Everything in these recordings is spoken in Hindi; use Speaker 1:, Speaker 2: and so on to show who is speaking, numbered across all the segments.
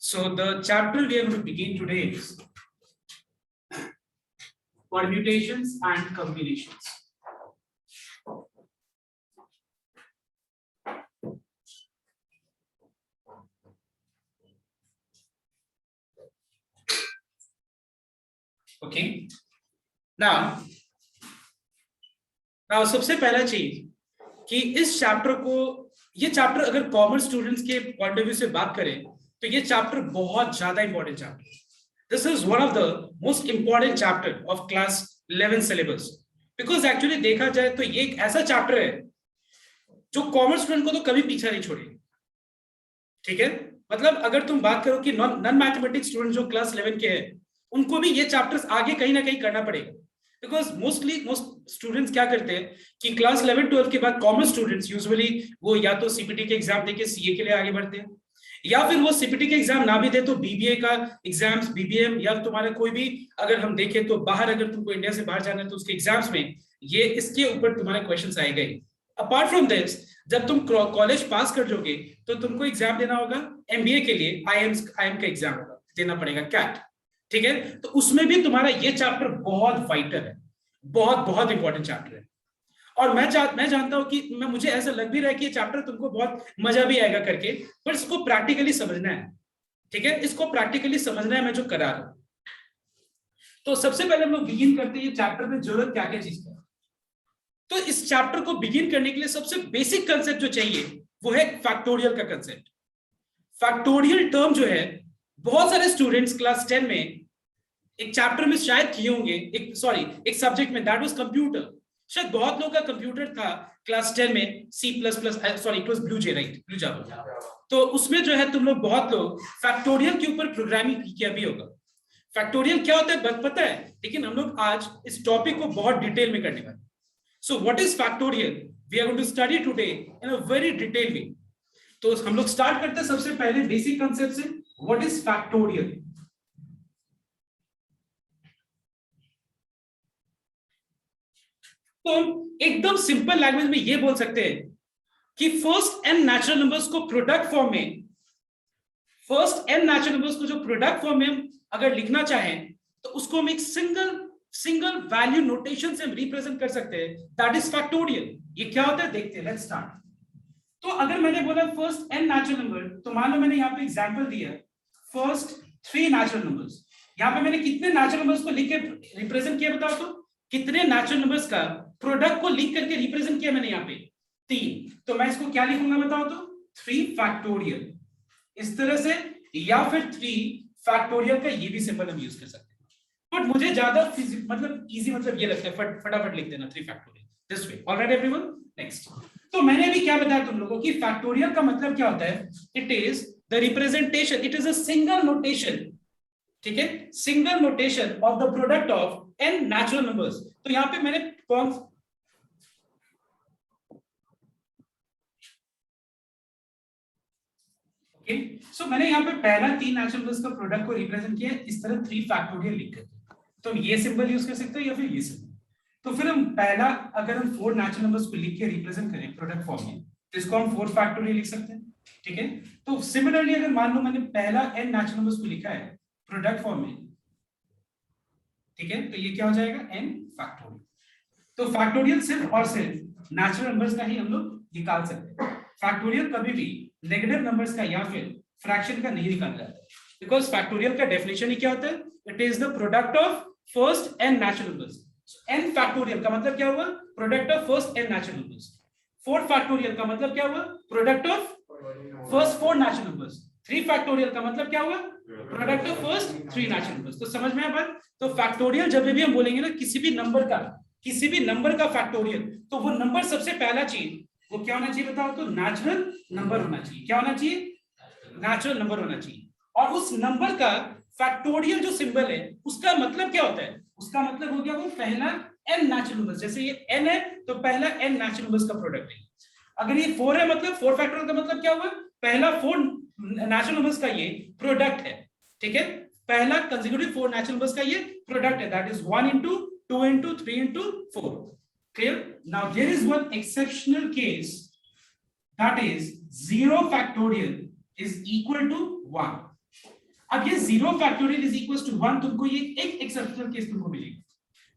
Speaker 1: So the chapter we are going to begin today is permutations and combinations. Okay. Now सबसे पहला चीज कि इस चैप्टर को, ये चैप्टर अगर कॉमर्स स्टूडेंट्स के पॉइंट ऑफ व्यू से बात करें तो ये चैप्टर बहुत ज्यादा इंपॉर्टेंट चैप्टर है. This is one of the most important chapter of class 11 syllabus, because actually देखा जाए तो ये एक ऐसा चैप्टर है जो कॉमर्स स्टूडेंट को तो कभी पीछा नहीं छोड़ेगा. ठीक है, मतलब अगर तुम बात करो कि नॉन मैथमेटिक्स स्टूडेंट जो क्लास 11 के हैं उनको भी ये चैप्टर्स आगे कहीं ना कहीं करना पड़ेगा, बिकॉज मोस्ट स्टूडेंट्स क्या करते हैं कि क्लास 11 12 के बाद कॉमर्स स्टूडेंट्स यूजुअली वो या तो सीपीटी के एग्जाम देके सीए के लिए आगे बढ़ते हैं, या फिर वो सीपीटी के एग्जाम ना भी दे तो बीबीए का एग्जाम्स, बीबीएम, या तुम्हारे कोई भी अगर हम देखें तो बाहर अगर तुमको इंडिया से बाहर जाना है तो उसके एग्जाम्स में ये इसके ऊपर तुम्हारे क्वेश्चंस आएंगे. अपार्ट फ्रॉम दिस, जब तुम कॉलेज पास कर जाओगे तो तुमको एग्जाम देना होगा एमबीए के लिए, आईएम का एग्जाम देना पड़ेगा, कैट. ठीक है, तो उसमें भी तुम्हारा ये चैप्टर बहुत वाइटल है, बहुत इंपॉर्टेंट चैप्टर है. और मैं जानता हूं कि मुझे ऐसा लग भी रहा है कि ये चैप्टर तुमको बहुत मजा भी आएगा करके, पर इसको प्रैक्टिकली समझना है. ठीक है, इसको प्रैक्टिकली समझना है मैं जो करा रहा हूं. तो सबसे पहले हम लोग बिगिन करते हैं ये चैप्टर में जरूरत क्या क्या चीज का. तो इस चैप्टर को बिगिन करने के लिए सबसे बेसिक कंसेप्ट जो चाहिए वो है फैक्टोरियल का कंसेप्ट. फैक्टोरियल टर्म जो है बहुत सारे स्टूडेंट्स क्लास 10 में एक चैप्टर में शायद किए होंगे, एक सब्जेक्ट में, दैट वाज कंप्यूटर. शायद बहुत लोगों का कंप्यूटर था क्लास 10 में C++, इट वाज ब्लू जावा. तो उसमें जो है तुम लोग बहुत लोग फैक्टोरियल के ऊपर प्रोग्रामिंग किया भी होगा. फैक्टोरियल क्या होता है पता है, लेकिन हम लोग आज इस टॉपिक को बहुत डिटेल में करने वाले. So what is factorial, we are going to study today in a very detail way. तो हम लोग स्टार्ट करते हैं सबसे पहले बेसिक कांसेप्ट से. What is factorial? तो एकदम सिंपल लैंग्वेज में ये बोल सकते हैं कि फर्स्ट एन नेचुरल नंबर्स को प्रोडक्ट फॉर्म में अगर लिखना चाहें तो उसको हम एक सिंगल वैल्यू नोटेशन से हम रिप्रेजेंट कर सकते हैं, दैट इज फैक्टोरियल. ये क्या होता है देखते हैं, लेट्स स्टार्ट. तो अगर मैंने बोला फर्स्ट एन नेचुरल नंबर, तो मान लो मैंने यहाँ पे एग्जांपल दिया फर्स्ट 3 नेचुरल नंबर्स. यहाँ पे मैंने कितने नेचुरल नंबर्स को लिख के रिप्रेजेंट किया बताओ तो, कितने नेचुरल नंबर्स का प्रोडक्ट को लिख करके रिप्रेजेंट किया मैंने यहाँ पे 3. तो मैं इसको क्या लिखूंगा बताओ तो, 3 फैक्टोरियल इस तरह से, या फिर 3 फैक्टोरियल का ये भी सिंबल हम यूज कर सकते हैं. बट मुझे ज्यादा मतलब इजी मतलब ये लगता है फटाफट लिख देना 3 factorial this way. Alright everyone, next. तो मैंने अभी क्या बताया तुम लोगों को कि फैक्टोरियल का मतलब क्या होता है, it is the representation, it is a single notation. ठीक है, single notation of the product of n natural numbers. तो यहां पे मैंने कौन सो मैंने यहाँ पे पहला 3 नेचुरल नंबर्स का प्रोडक्ट को रिप्रेजेंट किया इस तरह 3 फैक्टोरियल लिख करके. तो हम ये सिंबल यूज कर सकते हैं या फिर ये सिंबल. तो फिर हम पहला अगर हम 4 नेचुरल नंबर्स को लिख के रिप्रेजेंट करें प्रोडक्ट फॉर्म में तो इसको हम 4 फैक्टोरियल लिख सकते हैं. ठीक है, तो सिमिलरली अगर मान लो मैंने पहला n नेचुरल नंबर्स को लिखा है प्रोडक्ट फॉर्म में, ठीक है, तो ये क्या हो जाएगा n फैक्टोरियल. तो फैक्टोरियल सिर्फ और सिर्फ नेचुरल नंबर्स का ही हम लोग निकाल सकते हैं. फैक्टोरियल कभी भी नेगेटिव नंबर्स का या फिर फ्रैक्शन का नहीं निकाला जाता है, बिकॉज फैक्टोरियल का डेफिनेशन ही क्या होता है, it is the product of first n natural numbers. n factorial का मतलब क्या हुआ, product of first n natural numbers. 4 factorial का मतलब क्या हुआ, product of first 4 natural numbers. 3 factorial का मतलब क्या हुआ, product of first 3 natural numbers. तो समझ में आया बात. तो फैक्टोरियल जब भी हम बोलेंगे ना किसी भी नंबर का फैक्टोरियल, तो वो नंबर सबसे पहला चीज वो क्या होना चाहिए बताओ तो, नेचुरल नंबर होना चाहिए. क्या होना चाहिए, नेचुरल नंबर होना चाहिए. और उस नंबर का फैक्टोरियल जो सिंबल है उसका मतलब क्या होता है, उसका मतलब हो गया वो पहला n नेचुरल नंबर्स. जैसे ये n है तो पहला n नेचुरल नंबर्स का प्रोडक्ट है. अगर ये 4 है मतलब 4 फैक्टोरियल का मतलब क्या हुआ, पहला 4 नेचुरल नंबर्स का ये प्रोडक्ट है. ठीक है, पहला कंसेक्यूटिव 4 नेचुरल नंबर्स का ये प्रोडक्ट है, that is 1 into 2 into 3 into 4. Clear? Now there is one exceptional case, that is 0 factorial is equal to 1. अब ये 0 फैक्टोरियल इज इक्वल टू 1, तुमको ये एक एक्सेप्शनल केस तुमको मिलेगा।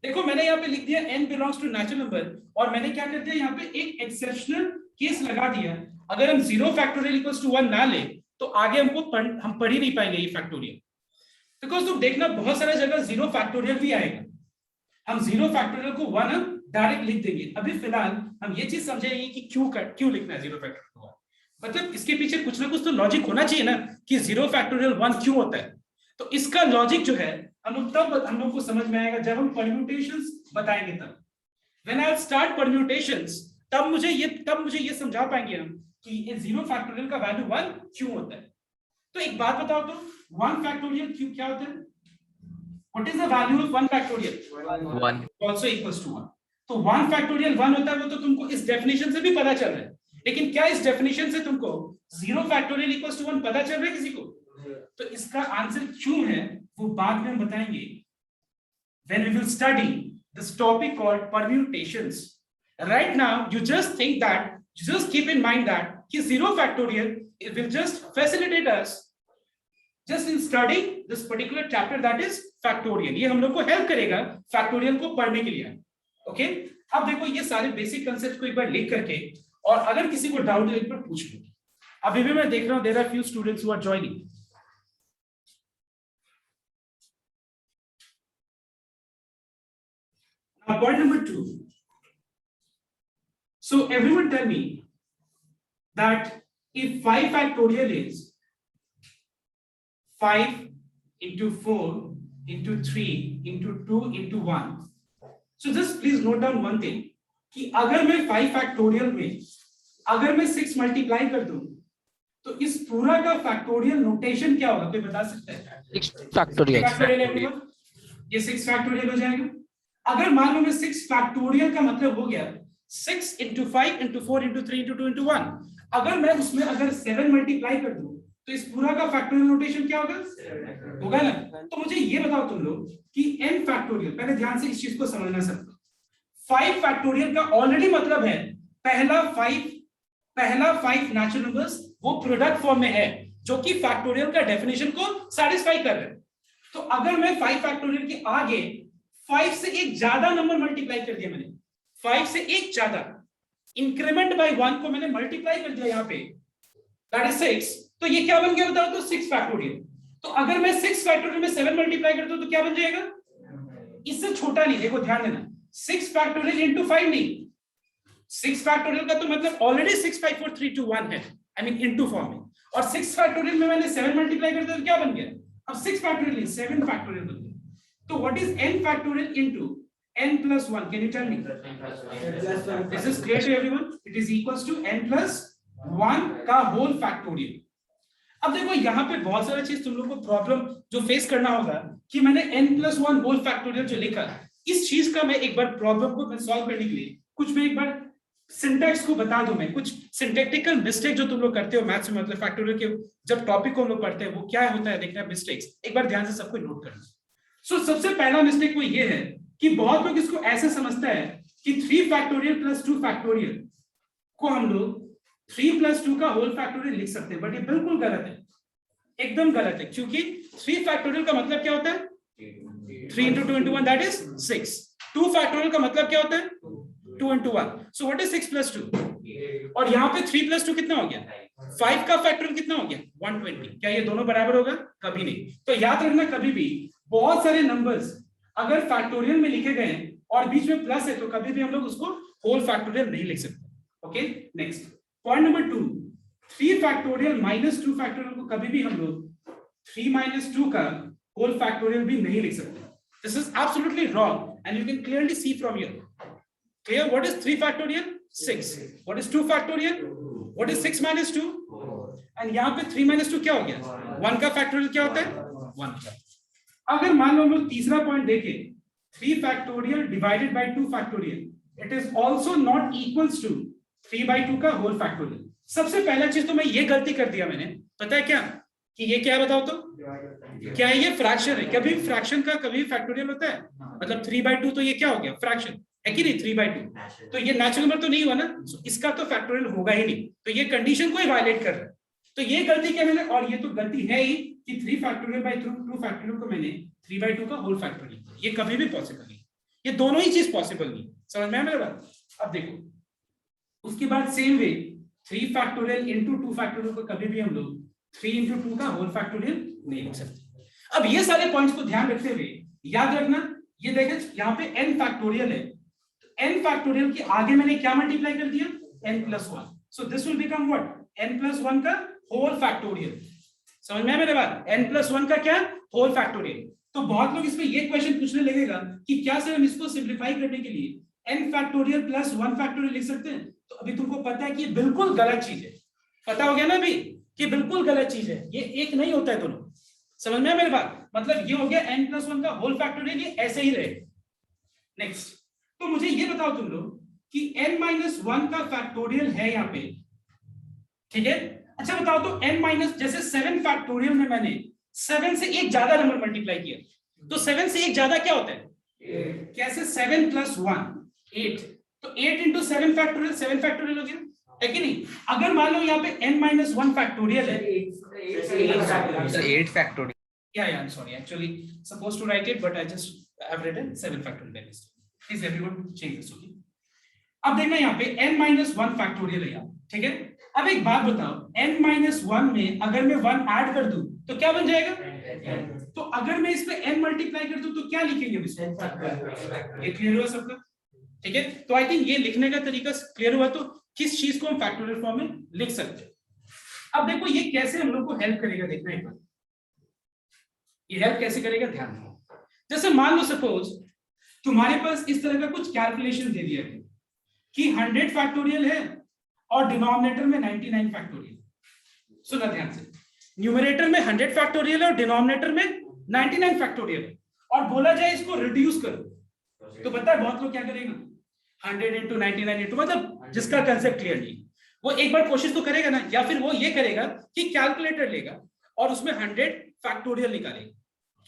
Speaker 1: देखो मैंने यहाँ पे लिख दिया n belongs to natural number, और मैंने क्या कर दिया यहाँ पे एक एक्सेप्शनल केस लगा दिया। अगर हम 0 फैक्टोरियल इक्वल्स टू 1 ना ले तो आगे हम पढ़ ही नहीं पाएंगे ये फैक्टोरियल, बिकॉज तुम देखना बहुत सारा जगह 0 फैक्टोरियल भी आएगा, हम 0 फैक्टोरियल को 1 हम डायरेक्ट लिख देंगे। अभी फिलहाल हम ये चीज समझेंगे कि क्यों लिखना है 0 फैक्टोरियल को 1, मतलब इसके पीछे कुछ ना कुछ तो लॉजिक होना चाहिए ना कि 0 फैक्टोरियल 1 क्यों होता है। तो इसका लॉजिक जो है हम लोग को समझ में आएगा जब हम परम्यूटेशंस बताएंगे तब। व्हेन आई स्टार्ट परम्यूटेशंस तब मुझे ये समझा पाएंगे हम कि ये 0 फैक्टोरियल का वैल्यू 1 क्यों होता है। तो एक बात बताओ तो 1 फैक्टोरियल क्यों क्या होता है? What is the value of 1 factorial? 1 also equals to 1। तो 1 फैक्टोरियल 1 होता है, वो तो तुमको इस डेफिनेशन से भी पता चल रहा है, लेकिन क्या इस डेफिनेशन से तुमको 0 फैक्टोरियल इक्वल्स टू 1 पता चल रहा है किसी को? तो इसका आंसर क्यों है वो बाद में हम बताएंगे when we will study this topic called permutations. Right now you just keep in mind that कि 0 factorial it will just facilitate us just in studying this particular chapter, that is factorial. ये हम लोग को हेल्प करेगा factorial को पढ़ने के लिए। ओके अब देखो ये सारे बेसिक कंसेप्ट को एक बार लिख करके, और अगर किसी को डाउट है एक बार पूछ लो। अभी भी मैं देख रहा हूं there are few students who are joining. Now point number 2. So everyone tell me that if 5 factorial is 5 into 4 into 3 into 2 into 1. So just please note down one thing कि अगर मैं 5 फैक्टोरियल में अगर मैं 6 मल्टीप्लाई कर दूं तो इस पूरा का फैक्टोरियल नोटेशन क्या होगा, कोई बता सकता है?
Speaker 2: 6 फैक्टोरियल।
Speaker 1: ये 6 फैक्टोरियल हो जाएगा। अगर मान लो मैं 6 फैक्टोरियल का मतलब हो गया 6 into 5 into 4 into 3 into 2 into 1। अगर मैं उसमें अगर 7 मल्टीप्लाई कर दूं तो इस पूरा का फैक्टोरियल नोटेशन क्या होगा ना। तो मुझे ये बताओ तुम लोग कि n फैक्टोरियल, पहले ध्यान से इस चीज को समझना सबको। 5 फैक्टोरियल का ऑलरेडी मतलब है पहला 5 नेचुरल नंबर्स वो प्रोडक्ट फॉर्म में है जो कि फैक्टोरियल का डेफिनेशन को सैटिस्फाई कर रहे हैं। तो अगर मैं 5 फैक्टोरियल के आगे 5 से एक ज्यादा नंबर मल्टीप्लाई कर दिया, मैंने 5 से एक ज्यादा इंक्रीमेंट बाय 1 को मैंने मल्टीप्लाई कर दिया यहाँ पे, दैट इज 6, तो ये क्या बन गया बताओ तो 6 फैक्टोरियल। तो अगर मैं 6 फैक्टोरियल में 7 मल्टीप्लाई करता हूं तो क्या बन जाएगा? इससे छोटा नहीं, देखो ध्यान देना, 6 फैक्टोरियल इनटू 5 नहीं, 6 फैक्टोरियल का तो मतलब ऑलरेडी 6 5 4 3 2 1 है, आई मीन इनटू फॉर्म में, और 6 फैक्टोरियल में मैंने 7 मल्टीप्लाई कर दिया तो क्या बन गया? अब 6 फैक्टोरियल 7 फैक्टोरियल बन गया। तो what is n factorial into n plus 1? Can you tell me? This is clear to everyone? It is equals to n plus 1 का होल फैक्टोरियल। अब देखो यहाँ पे बहुत सारा चीज तुम लोग को प्रॉब्लम जो फेस करना होगा कि मैंने n plus 1 होल फैक्टोरियल जो लिखा, इस चीज का मैं एक बार प्रॉब्लम को मैं सॉल्व करने के लिए कुछ मैं एक बार सिंटैक्स को बता दूं, मैं कुछ सिंटैक्टिकल मिस्टेक जो तुम लोग करते हो मैथ्स में, मतलब फैक्टोरियल के जब टॉपिक को हम लोग पढ़ते हैं वो क्या होता है देखना, मिस्टेक्स एक बार ध्यान से सबको नोट करना। सो सबसे पहला मिस्टेक वो ये है कि बहुत लोग इसको ऐसे समझता है कि 3 फैक्टोरियल प्लस 2 फैक्टोरियल को हम लोग 3 plus 2 का होल फैक्टोरियल लिख सकते हैं, बट ये बिल्कुल गलत है, एकदम गलत है, क्योंकि 3 फैक्टोरियल का मतलब क्या होता है? 3 into 2 into 1 that is 6। 2 factorial का मतलब क्या होता है? 2 into 1। So what is 6 plus 2? और यहाँ पे 3 plus 2 कितना हो गया? 5 का फैक्टोरियल कितना हो गया? 120। क्या ये दोनों बराबर होगा? कभी नहीं। तो याद रखना कभी भी बहुत सारे नंबर्स अगर फैक्टोरियल में लिखे गए और बीच में प्लस है तो कभी भी हम लोग उसको होल फैक्टोरियल नहीं लिख सकते। Okay next point number 2, 3 factorial minus 2 factorial को कभी भी हम लोग 3 minus 2 का होल फैक्टोरियल भी नहीं लिख सकते। This is absolutely wrong and you can clearly see from here. Clear? What is 3 factorial? 6। What is 2 factorial? What is 6 minus 2? And यहाँ पे 3 minus 2 क्या हो गया? 1 का फैक्टोरियल क्या होता है? 1 का। अगर मान लो हम लोग तीसरा पॉइंट देखें, 3 factorial divided by 2 factorial, it is also not equals to 3 by 2 का होल फैक्टोरियल। सबसे पहला चीज तो मैं ये गलती कर दिया मैंने, पता है क्या कि ये क्या है बताओ तो? क्या है ये? फ्रैक्शन है। कभी फ्रैक्शन का कभी फैक्टोरियल होता है? मतलब 3 by 2 तो ये क्या हो गया? फ्रैक्शन है कि नहीं? 3 by 2 तो ये नेचुरल नंबर तो नहीं हुआ ना, इसका तो फैक्टोरियल होगा ही नहीं, तो ये कंडीशन को ही वायलेट कर रहा है। तो ये गलती क्या मैंने, और ये तो गलती है ही कि 3 फैक्टोरियल बाय 2 फैक्टोरियल को मैंने 3/2 का होल फैक्टोरियल किया, ये कभी भी पॉसिबल नहीं, ये दोनों ही चीज पॉसिबल नहीं। समझ में आया मेरी बात? अब देखो उसके बाद same way 3 factorial into 2 factorial को कभी भी हम लोग 3 इंटू 2 का होल फैक्टोरियल नहीं लिख सकते। अब ये सारे पॉइंट्स को ध्यान रखते हुए याद रखना, ये देखें यहाँ पे n फैक्टोरियल है, तो n फैक्टोरियल के आगे मैंने क्या मल्टीप्लाई कर दिया, n+1, so this will become what, n+1 का होल फैक्टोरियल। समझ में आया मेरे बात? n+1 का क्या, होल फैक्टोरियल। तो बहुत लोग इसमें ये क्वेश्चन पूछने लगेगा कि क्या सर हम इसको सिंप्लीफाई करने के लिए n फैक्टोरियल प्लस 1 फैक्टोरियल लिख सकते हैं? तो अभी तुमको पता है कि ये बिल्कुल गलत चीज है, पता हो गया ना अभी कि बिल्कुल गलत चीज है, ये एक नहीं होता है दोनों। समझ में आया मेरी बात? मतलब ये हो गया n+1 का होल फैक्टोरियल, ये ऐसे ही रहे। नेक्स्ट, तो मुझे ये बताओ तुम लोग कि n-1 का फैक्टोरियल है यहाँ पे, ठीक है? अच्छा बताओ तो n- जैसे 7 फैक्टोरियल में मैंने 7 से एक ज्यादा नंबर मल्टीप्लाई किया, तो 7 से एक ज्यादा क्या होता है? 8। कैसे? 7 + 1 8, तो 8 इंटू 7 फैक्टोरियल, 7 फैक्टोरियल हो गया, है कि नहीं? अगर मान लो यहाँ पे n-1 फैक्टोरियल है,
Speaker 3: 8 factorial.
Speaker 1: yeah, I'm sorry, actually supposed to write it but I just have written 7 factorial by mistake. Please everyone change this, okay? अब देखना यहाँ पे n-1 फैक्टोरियल है यहाँ, ठीक है? अब एक बात बताओ, n-1 में अगर मैं 1 ऐड कर दूं तो क्या बन जाएगा? तो अगर मैं इस पे n मल्टीप्लाई कर दूं तो क्या लिखेंगे इसमें? ये क्लियर हुआ सबका? ठीक है, तो आई थिंक ये लिखने का तरीका क्लियर हुआ, तो किस चीज को हम फैक्टोरियल फॉर्म में लिख सकते हैं। अब देखो ये कैसे हम लोग को हेल्प करेगा, देखना एक बार, ये हेल्प कैसे करेगा ध्यान दो। जैसे मान लो सपोज तुम्हारे पास इस तरह का कुछ कैलकुलेशन दे दिया है कि 100 फैक्टोरियल है और डिनोमिनेटर में 99 फैक्टोरियल। सुना ध्यान से, न्यूमरेटर में 100 फैक्टोरियल है और डिनोमिनेटर में 99 फैक्टोरियल है, और बोला जाए इसको रिड्यूस करो, तो पता है बहुत लोग क्या करेगा, 100 इंटू 99 इंटू, मतलब जिसका कंसेप्ट क्लियर नहीं वो एक बार कोशिश तो करेगा ना, या फिर वो ये करेगा कि कैलकुलेटर लेगा और उसमें 100 फैक्टोरियल निकालेगा।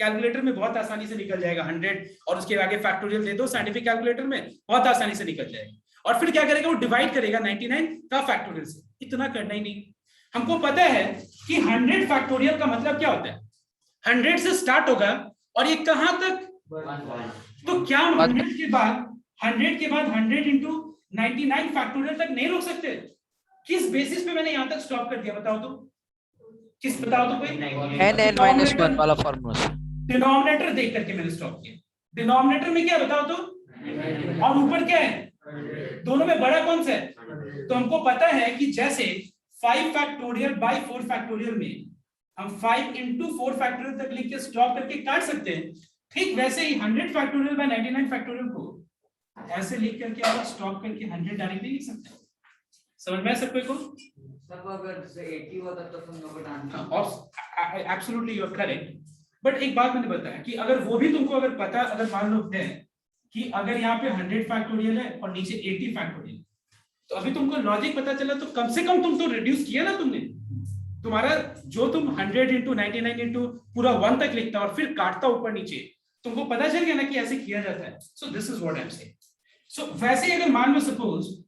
Speaker 1: कैलकुलेटर में बहुत आसानी से निकल जाएगा 100 और उसके आगे फैक्टोरियल दे दो साइंटिफिक कैलकुलेटर में, बहुत आसानी से निकल जाएगा। और फिर क्या करेगा, वो डिवाइड करेगा 99 का फैक्टोरियल से। इतना करना ही नहीं, हमको पता है कि 100 फैक्टोरियल का मतलब क्या होता है, 100 से स्टार्ट होगा और ये कहां तक, तो क्या हम 100 के बाद 100 इंटू 99 फैक्टोरियल तक नहीं रोक सकते? किस बेसिस पे मैंने यहां तक स्टॉप कर दिया बताओ तो, किस बताओ तो कोई?
Speaker 2: n-1 वाला फॉर्मूला,
Speaker 1: डिनोमिनेटर देख करके मैंने स्टॉप किया। डिनोमिनेटर में क्या बताओ तो, और ऊपर क्या है, दोनों में बड़ा कौन सा है? तो हमको पता है कि जैसे 5 फैक्टोरियल बाय 4 फैक्टोरियल में हम 5 इंटू 4 फैक्टोरियल तक लिख के स्टॉप करके काट सकते हैं, ठीक वैसे ही 100 फैक्टोरियल बाय 99 फैक्टोरियल को ऐसे लिख करके आप स्टॉप करके 100 डायरेक्टली लिख सकते हैं। समझ में सबको को?
Speaker 4: सब अगर 80 होता तो तुम लोग answer
Speaker 1: absolutely you are correct, but एक बात मैंने बताया कि अगर वो भी तुमको अगर पता, अगर मान लो है कि अगर यहाँ पे 100 फैक्टोरियल है और नीचे 80 फैक्टोरियल, तो अभी तुमको लॉजिक पता चला, तो कम से कम तुम तो रिड्यूस किया ना तुमने। तुम्हारा जो तुम 100 इंटू 99 इंटू पूरा 1 तक लिखता और फिर काटता ऊपर नीचे, तुमको पता चल गया ना कि ऐसे किया जाता है। So this is what I am saying. So वैसे अगर मान लो सपोज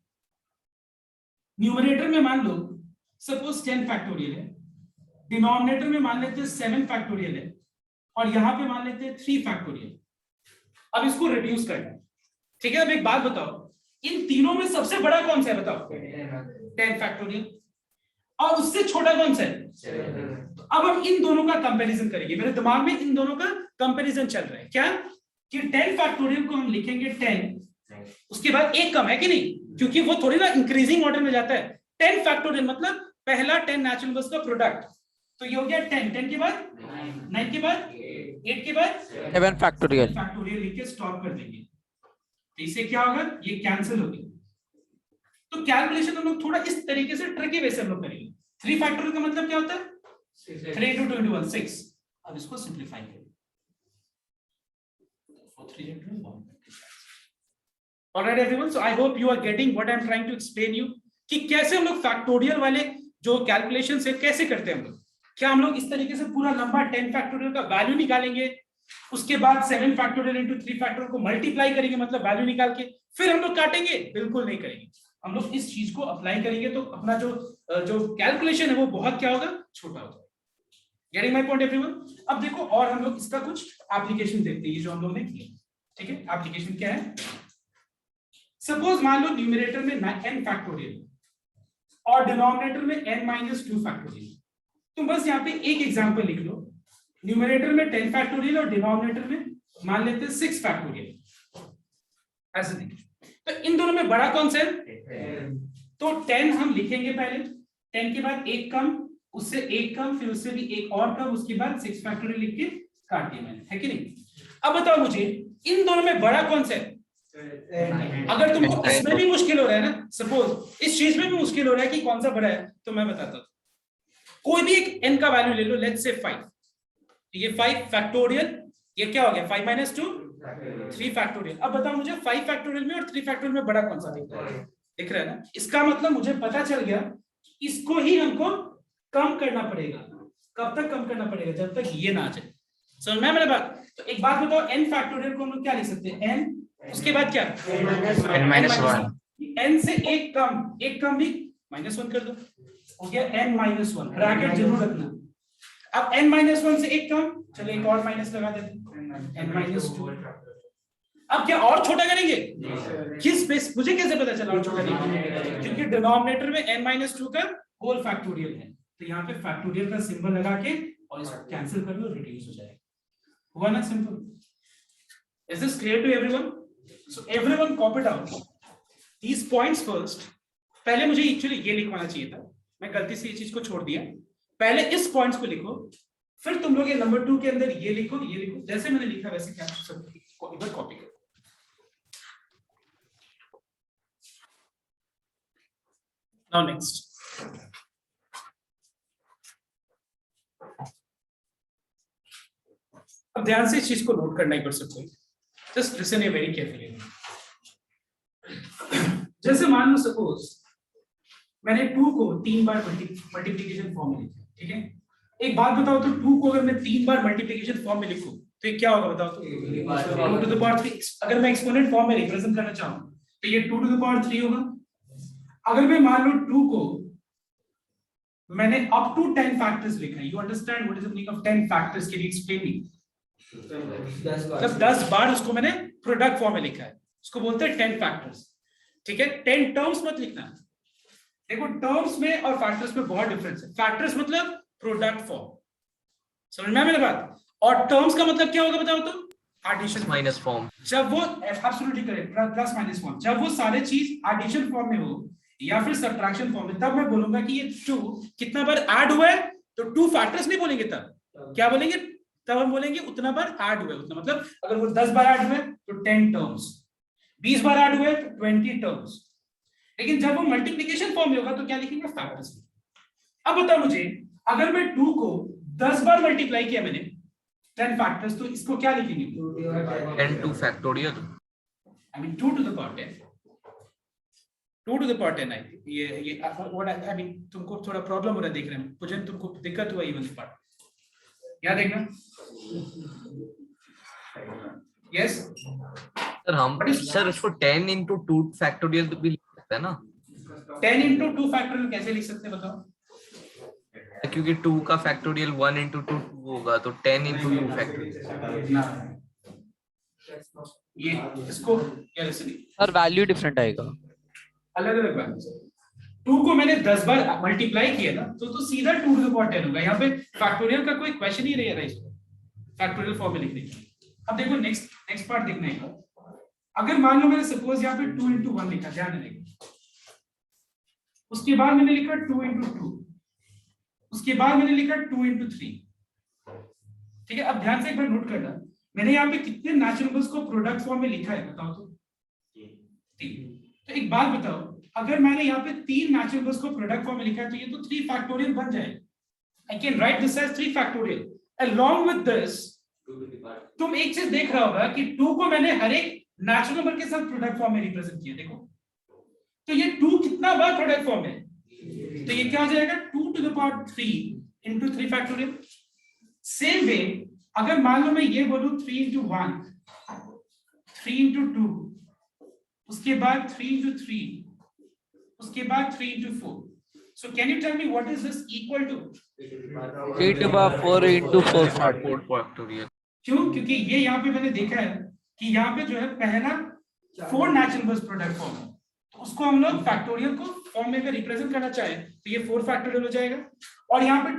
Speaker 1: न्यूमरेटर में मान लो सपोज 10 फैक्टोरियल है, डिनोमिनेटर में मान लेते हैं 7 फैक्टोरियल है, और यहां पे मान लेते हैं 3 फैक्टोरियल। अब इसको रिड्यूस करना है, ठीक है? अब एक बात बताओ, इन तीनों में सबसे बड़ा कौन सा है बताओ? 10 फैक्टोरियल। और उससे छोटा कौन सा है? 7। तो अब हम इन दोनों का कंपैरिजन करेंगे। मेरे दिमाग में इन दोनों का कंपैरिजन चल रहा है क्या, कि 10 फैक्टोरियल को हम लिखेंगे 10, उसके बाद एक कम है कि नहीं, क्योंकि वो थोड़ी ना इंक्रीजिंग ऑर्डर में जाता है। 10 फैक्टोरियल मतलब पहला 10 नेचुरल नंबर्स का प्रोडक्ट, तो ये हो गया 10 के बाद 9 के बाद 8 के बाद
Speaker 2: 7 फैक्टोरियल
Speaker 1: लिख के स्टॉप कर देंगे। तो इससे क्या होगा, ये कैंसिल होगी। तो कैलकुलेशन हम लोग थोड़ा इस तरीके से ट्रिकी वे से हम लोग करेंगे। 3 फैक्टोरियल का मतलब क्या होता है? 3 into 2 into 1 6। अब इसको सिंपलीफाई करें, 3 into 1। Alright everyone, so I hope you are getting what I am trying to explain you, कि कैसे हम लोग फैक्टोरियल वाले जो कैलकुलेशन से कैसे करते हैं हम लोग। क्या हम लोग इस तरीके से पूरा लंबा 10 फैक्टोरियल का वैल्यू निकालेंगे, उसके बाद 7 फैक्टोरियल इंटू 3 फैक्टोरियल को मल्टीप्लाई करेंगे, मतलब वैल्यू निकाल के फिर हम लोग काटेंगे? बिल्कुल नहीं करेंगे। हम लोग इस चीज को अप्लाई करेंगे तो अपना जो जो कैलकुलेशन है वो बहुत क्या होगा, छोटा होगा। Getting my point everyone? अब देखो और हम लोग इसका कुछ एप्लीकेशन देखते हैं, ये जो हम लोग ने किया, ठीक है। एप्लीकेशन क्या है? सपोज मान लो न्यूमरेटर में n फैक्टोरियल और डिनोमिनेटर में n-2 फैक्टोरियल। तुम बस यहाँ पे एक एग्जांपल लिख लो, न्यूमरेटर में 10 फैक्टोरियल और डिनोमिनेटर में मान लेते हैं 6 फैक्टोरियल, ऐसे देखिए। तो इन दोनों में बड़ा कौन सा है? तो 10 हम लिखेंगे पहले, 10 के बाद एक कम, उससे एक कम, फिर उससे भी एक और कम, उसके बाद 6 फैक्टोरियल लिख के काट दिया मैंने, है कि नहीं? अब बताओ मुझे इन दोनों में बड़ा कौन सा है? अगर तुमको इसमें भी मुश्किल हो रहा है ना, सपोज इस चीज में भी मुश्किल हो रहा है कि कौन सा बड़ा है, तो मैं बताता हूं। कोई भी एक n का वैल्यू ले लो, लेट्स से 5, ये 5 फैक्टोरियल, ये क्या हो गया 5 - 2 3 फैक्टोरियल। अब बताओ मुझे 5 फैक्टोरियल में और 3 फैक्टोरियल में बड़ा कौन सा दिख रहा है? दिख रहा है ना? इसका मतलब मुझे पता चल गया इसको ही हमको कम करना पड़ेगा। कब तक कम करना पड़ेगा? जब तक ये ना आ जाए। समझ में मेरी बात? तो एक बात बताओ, n फैक्टोरियल को हम लोग क्या लिख सकते हैं? n, उसके बाद क्या?
Speaker 3: n-1।
Speaker 1: n से एक कम भी -1 कर दो, हो गया n-1। ब्रैकेट जरूर रखना। अब n-1 से एक कम, चलो एक और माइनस लगा देते हैं, n-2। अब क्या और छोटा करेंगे? किस बेस? मुझे कैसे पता चला और छोटा करेंगे? क्योंकि डिनोमिनेटर में n-2 का होल फैक्टोरियल है, तो यहाँ पे फैक्टोरियल का सिंबल लगा के और इसको कैंसिल कर लो, रिड्यूस हो जाएगा। हुआ ना simple? Is this clear to everyone? So everyone copy down these points first. पहले मुझे एक्चुअली ये लिखवाना चाहिए था, मैं गलती से ये चीज को छोड़ दिया। पहले इस पॉइंट्स को लिखो, फिर तुम लोग ये नंबर 2 के अंदर ये लिखो, जैसे मैंने लिखा वैसे क्या सब इधर कॉपी करो। Now next. अब ध्यान से इस चीज को नोट करना ही पड़ सकता है। Just listen very carefully. जैसे मान लो सपोज मैंने 2 को 3 बार मल्टीप्लिकेशन फॉर्म में लिखा, ठीक है। एक बात बताओ, तो 2 को अगर मैं 3 बार मल्टीप्लिकेशन फॉर्म में लिखूं तो ये क्या होगा बताओ? तो 2 to the power 3। अगर मैं एक्सपोनेंट फॉर्म में रिप्रेजेंट करना चाहूं तो ये 2 to the power 3 होगा। अगर मैं मान लो 2 को मैंने अप टू 10 फैक्टर्स लिखा है, you understand what is the meaning of 10 factors? Can you explain me? मतलब 10 बार उसको मैंने प्रोडक्ट फॉर्म में लिखा है, उसको बोलते हैं 10 फैक्टर्स, ठीक है। 10 टर्म्स मत लिखना। देखो टर्म्स में और फैक्टर्स में बहुत डिफरेंस है। फैक्टर्स मतलब प्रोडक्ट फॉर्म, समझ में मेरी बात? और टर्म्स का मतलब क्या होगा बताओ तो? Addition
Speaker 3: minus form.
Speaker 1: जब वो absolutely correct, plus minus form, जब वो सारे चीज एडिशन फॉर्म में हो या फिर सब्ट्रैक्शन फॉर्म में, तब मैं बोलूंगा कि ये 2 कितना बार ऐड हुआ है। तो 2 फैक्टर्स नहीं बोलेंगे, तब क्या बोलेंगे? तब हम बोलेंगे उतना बार ऐड हुआ है, उतना मतलब अगर वो 10 बार ऐड हुए तो 10 टर्म्स, 20 बार ऐड हुए तो 20 टर्म्स। लेकिन जब वो मल्टीप्लिकेशन फॉर्म में होगा तो क्या लिखेंगे? फैक्टर्स। अब बताओ मुझे, अगर मैं 2 को 10 बार मल्टीप्लाई किया मैंने 10 फैक्टर्स, तो इसको क्या लिखेंगे?
Speaker 3: 10 factorial.
Speaker 1: I mean 2 to the power 10, 2 to the power 10। आई ये व्हाट आई मीन, तुमको थोड़ा प्रॉब्लम हो रहा है देख रहे हैं मुझे, तुमको दिक्कत हुआ इवन पार्ट, क्या देखना? यस
Speaker 3: सर हम सर इसको 10 into 2 फैक्टोरियल भी लिख सकते हैं ना?
Speaker 1: 10 into 2 फैक्टोरियल कैसे लिख सकते हैं बताओ?
Speaker 3: क्योंकि 2 का फैक्टोरियल 1 into 2 होगा, तो 10 into 2 फैक्टोरियल।
Speaker 1: ये इसको क्या लिख सकते?
Speaker 2: सर वैल्यू डिफरेंट आएगा।
Speaker 1: अलग अलग बात है। 2 को मैंने 10 बार मल्टीप्लाई किया ना, तो सीधा 2 to the power 10 होगा। यहाँ पे फैक्टोरियल का कोई क्वेश्चन ही नहीं है इसको फैक्टोरियल फॉर्म में लिखने का। अब देखो नेक्स्ट पार्ट देखना है। अगर मान लो मैंने सपोज यहाँ पे 2 into 1 लिखा, ध्यान देना, उसके बाद मैंने लिखा 2 into 2, उसके बाद मैंने लिखा 2 into 3, ठीक है। अब ध्यान से एक बार नोट करना, मैंने यहाँ पे कितने नेचुरल नंबर्स को प्रोडक्ट फॉर्म में लिखा है बताओ तो? 3। तो एक बात बताओ, अगर मैंने यहाँ पे 3 नेचुरल नंबर्स को प्रोडक्ट फॉर्म में लिखा है तो ये तो 3 फैक्टोरियल बन जाएगा। I can write this as 3 factorial. Along with this तुम एक चीज देख रहा होगा कि 2 को मैंने हर एक नेचुरल नंबर के साथ प्रोडक्ट फॉर्म में रिप्रेजेंट किया। देखो तो ये 2 कितना बार प्रोडक्ट फॉर्म है, तो ये क्या हो जाएगा? 2 to the power 3 into 3 factorial. Same way अगर मान लो मैं ये बोलूं 3 into 1, 3 into 2, उसके बाद 3 into 3, उसके बाद 3 into 4, So can you tell me what is this equal to?
Speaker 2: 3 to the power 4 into 4 factorial.
Speaker 3: 4 factorial.
Speaker 1: क्यों? क्योंकि ये यहाँ पे मैंने देखा है कि यहाँ पे जो है पहला 4 नेचुरल नंबर्स प्रोडक्ट फॉर्म है, तो उसको हम लोग फैक्टोरियल को फॉर्म में अगर रिप्रेजेंट करना चाहें तो ये 4 फैक्टोरियल हो जाएगा। और यहाँ पे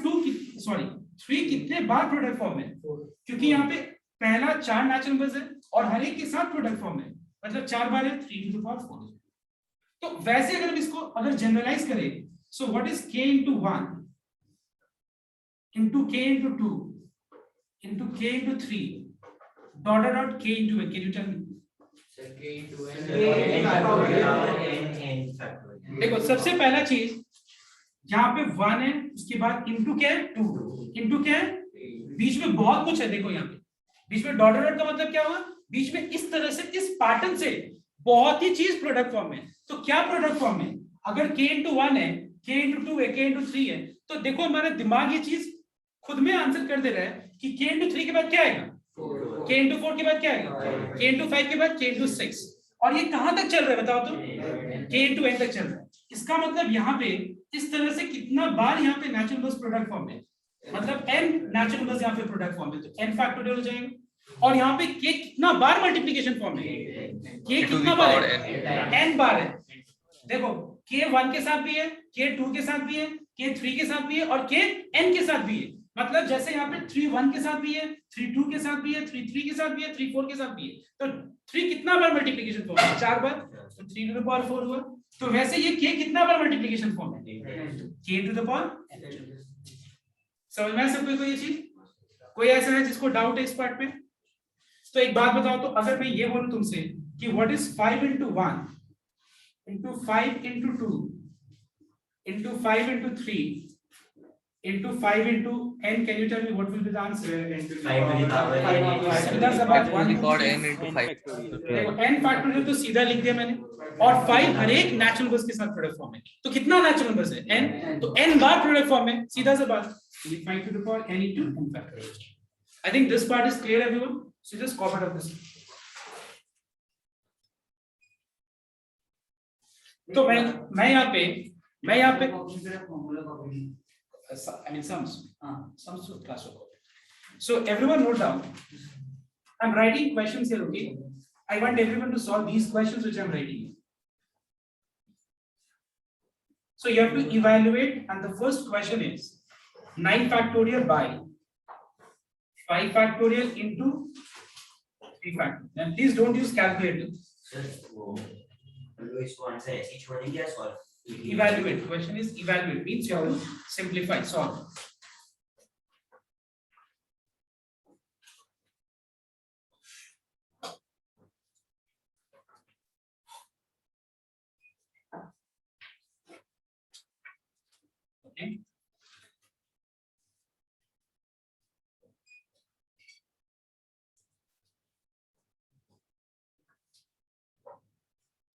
Speaker 1: 3 कितने बार प्रोडक्ट फॉर्म है? क्योंकि यहाँ पे पहला 4 नेचुरल नंबर्स है और हर एक के साथ प्रोडक्ट फॉर्म है, मतलब 4 बार है 3 to the power 4। तो वैसे अगर हम इसको अगर जनरलाइज करें, सो what is k into 1 into k into 2 into k into 3 dot k into n? Can you tell me? देखो सबसे पहला चीज यहाँ पे 1 है, उसके बाद इंटू क्या है 2, इंटू क्या है, बीच में बहुत कुछ है। देखो यहाँ पे बीच में डॉट डॉट का मतलब क्या हुआ, बीच में इस तरह से इस पैटर्न से बहुत ही चीज प्रोडक्ट फॉर्म है। तो क्या प्रोडक्ट फॉर्म है? अगर k into 1 है, k into 2 है, k into 3 है, तो देखो हमारा दिमाग ये चीज खुद में आंसर कर दे रहा है कि k into 3 के बाद क्या आएगा, k into 4 के बाद क्या आएगा, k into 5 के बाद k into 6, और ये कहां तक चल रहा है बताओ तो, k into n तक चल रहा है। इसका मतलब यहाँ पे इस तरह से कितना बार यहाँ पे नेचुरल नंबर्स प्रोडक्ट फॉर्म है, मतलब n नेचुरल नंबर्स यहाँ पे प्रोडक्ट फॉर्म है, तो n फैक्टोरियल हो जाएगा। और यहाँ पे k कितना बार मल्टीप्लिकेशन फॉर्म है, k कितना बार है, n बार है। देखो k 1 के साथ भी है, k 2 के साथ भी है, k 3 के साथ भी है और k n के साथ भी है। मतलब जैसे यहाँ पे 3 1 के साथ भी है, 3 2 के साथ भी है, 3 3 के साथ भी है, 3 4 के साथ भी है। तो 3 कितना बार मल्टीप्लिकेशन फॉर्म है, 4 बार, तो 3 to the power 4 हुआ। तो वैसे ये k कितना बार मल्टीप्लिकेशन फॉर्म है, k to the power n। समझ में सबको कोई ये चीज? कोई ऐसा है जिसको डाउट है इस पार्ट में? तो एक बात बताओ, तो अगर मैं ये बोलूं तुमसे कि what is 5 into 1 into 5 into 2 into 5 into 3 into 5 into n, can you tell me what will be the answer?
Speaker 5: 5 to the power n.
Speaker 1: सीधा सा बात,
Speaker 3: Record n into 5.
Speaker 1: देखो n फैक्टोरियल तो सीधा लिख दिया मैंने, और 5 हर एक नेचुरल नंबर्स के साथ प्रोडक्ट फॉर्म है। तो कितना नेचुरल नंबर्स है, n, तो n बार प्रोडक्ट फॉर्म है, सीधा सा बात, 5 to the power n into n factorial। I think this part is clear everyone, so just copy it up this। तो मैं यहाँ पे I mean sums to class work। So everyone note down, I'm writing questions here, okay? I want everyone to solve these questions which I'm writing. So you have to evaluate, and the first question is 9 factorial by 5 factorial into 3 factorial. And please don't use calculator. Evaluate. Question is evaluate, means you have to simplify, solve. Okay.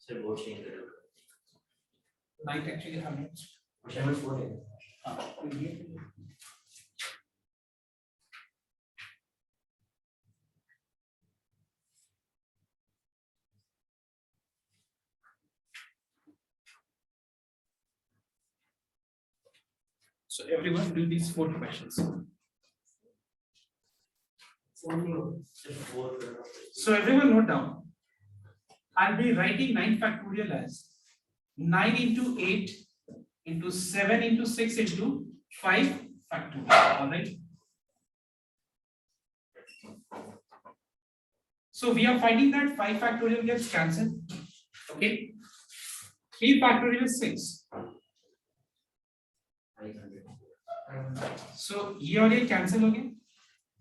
Speaker 5: Sir वो चेंज करो।
Speaker 1: Night actually happens.
Speaker 5: Question number 4 है।
Speaker 1: So everyone do these 4 questions. So everyone note down. I'll be writing 9 factorial as 9 into 8 into 7 into 6 into 5 factorial. All right. So we are finding that 5 factorial gets cancelled. Okay. 3 factorial is 6. So ये और ये cancel हो गए.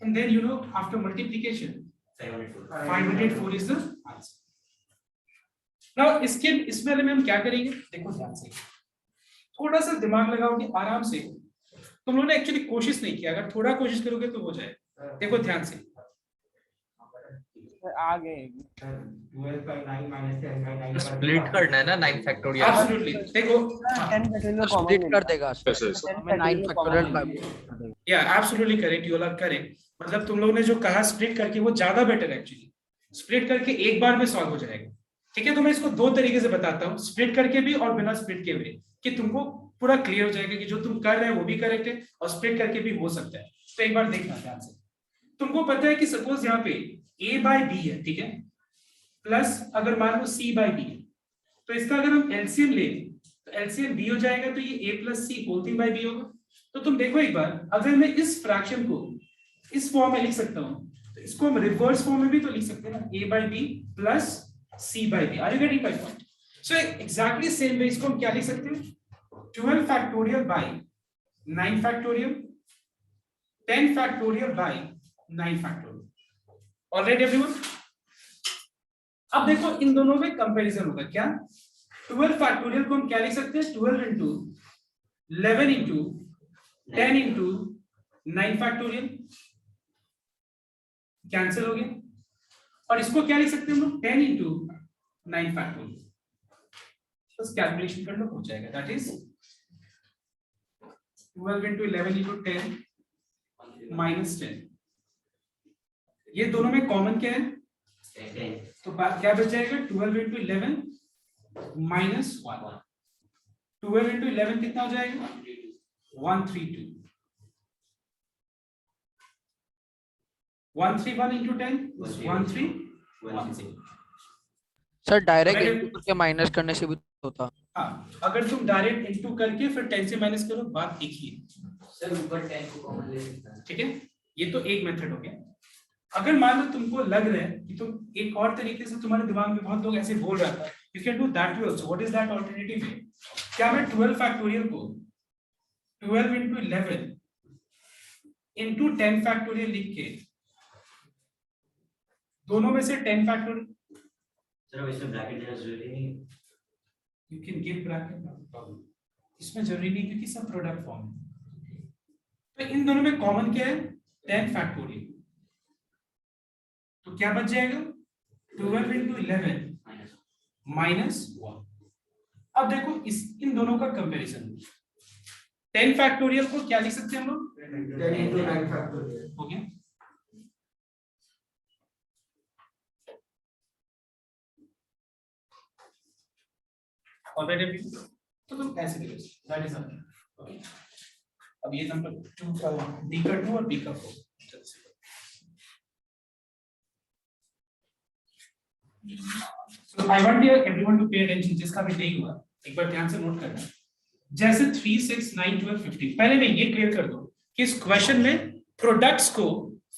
Speaker 1: And then you know after multiplication 504 is the answer. Now इसमें हम क्या करेंगे, देखो ध्यान से, थोड़ा सा दिमाग लगाओगे आराम से। तुम लोगों ने एक्चुअली कोशिश नहीं किया, अगर थोड़ा कोशिश करोगे तो हो जाए। देखो ध्यान से,
Speaker 6: आगे
Speaker 3: स्प्लिट करना है ना 9 फैक्टोरियल।
Speaker 1: एब्सोल्युटली। देखो
Speaker 6: 10 factorial common
Speaker 2: स्प्लिट
Speaker 6: ले
Speaker 2: कर देगा,
Speaker 6: हमें
Speaker 2: 9 factorial
Speaker 1: या absolutely correct, you are correct. मतलब तुम लोगों ने जो कहा स्प्लिट करके वो ज्यादा बेटर है एक्चुअली। स्प्लिट करके एक बार में सॉल्व हो जाएगा। ठीक है, तो मैं इसको 2 तरीके से बताता हूँ, स्प्लिट करके भी और बिना स्प्लिट के भी, कि तुमको पूरा क्लियर हो जाएगा कि जो तुम कर रहे हो वो भी करेक्ट है और स्प्लिट करके भी हो सकता है। तो एक बार देखना ध्यान से। तुमको पता है कि सपोज यहाँ पे a बाय बी है, ठीक है, प्लस अगर मान लो c बाय बी है, तो इसका अगर हम एलसीएम ले तो एलसीएम b हो जाएगा, तो ये a plus C whole 3 by B होगा। तो तुम देखो एक बार, अगर मैं इस फ्रैक्शन को इस फॉर्म में लिख सकता हूँ तो इसको हम रिवर्स फॉर्म में भी तो लिख सकते हैं ना, a by B plus c by B. Are you getting my point? So exactly same way इसको हम क्या लिख सकते हैं, 12 factorial by 9 factorial, 10 factorial by 9 factorial. Alright everyone, अब देखो इन दोनों में कंपैरिजन होगा क्या। 12 फैक्टोरियल को हम क्या लिख सकते हैं, 12 into 11 into 10 into 9 factorial, cancel हो गया। और इसको क्या लिख सकते हैं हम लोग, 10 इंटू 9 फैक्टोरियल। बस कैलकुलेशन कर लो, हो जाएगा। That is 12 into 11 into 10 minus 10। ये दोनों में कॉमन क्या है, तो क्या बच जाएगा, 12 इंटू 11 माइनस 1। 12 इंटू 11 कितना हो जाएगा, 132। 131 इंटू 10 1310।
Speaker 2: सर डायरेक्ट इनटू करके माइनस करने से भी होता।
Speaker 1: हाँ, अगर तुम डायरेक्ट इंटू करके फिर 10 से माइनस करो, बात एक ही है।
Speaker 4: सर ऊपर 10 को कॉमन ले सकता है।
Speaker 1: ठीक है, ये तो एक मेथड हो गया। अगर मान लो तुमको लग रहा है कि तुम एक और तरीके से, तुम्हारे दिमाग में बहुत लोग ऐसे बोल रहा था, you can do that way also. What is that alternative वे? क्या मैं 12 फैक्टोरियल को 12 इंटू 11 इंटू 10 फैक्टोरियल लिख के दोनों में से 10 फैक्टोरियल,
Speaker 5: सर इसमें ब्रैकेट देना जरूरी नहीं है।
Speaker 1: यू कैन गिव ब्रैकेट, इसमें जरूरी नहीं क्योंकि सब प्रोडक्ट फॉर्म है। तो इन दोनों में कॉमन क्या है, 10 फैक्टोरियल। तो क्या बच जाएगा, 12 इंटू 11 माइनस 1। अब देखो इस इन दोनों का कंपैरिजन, 10 फैक्टोरियल को क्या लिख सकते हैं हम लोग,
Speaker 7: 10 into 9 factorial.
Speaker 1: हो गया। ऑलरेडी तो तुम ऐसे लिखो, दैट इज ओके। अब ये नंबर 2 का डी का 2 और बी का 4। So I want everyone to pay attention, जिसका भी नहीं हुआ एक बार ध्यान से नोट करना। जैसे 3, 6, 9, 12, 15, पहले मैं ये क्लियर कर दूं कि इस क्वेश्चन में प्रोडक्ट्स को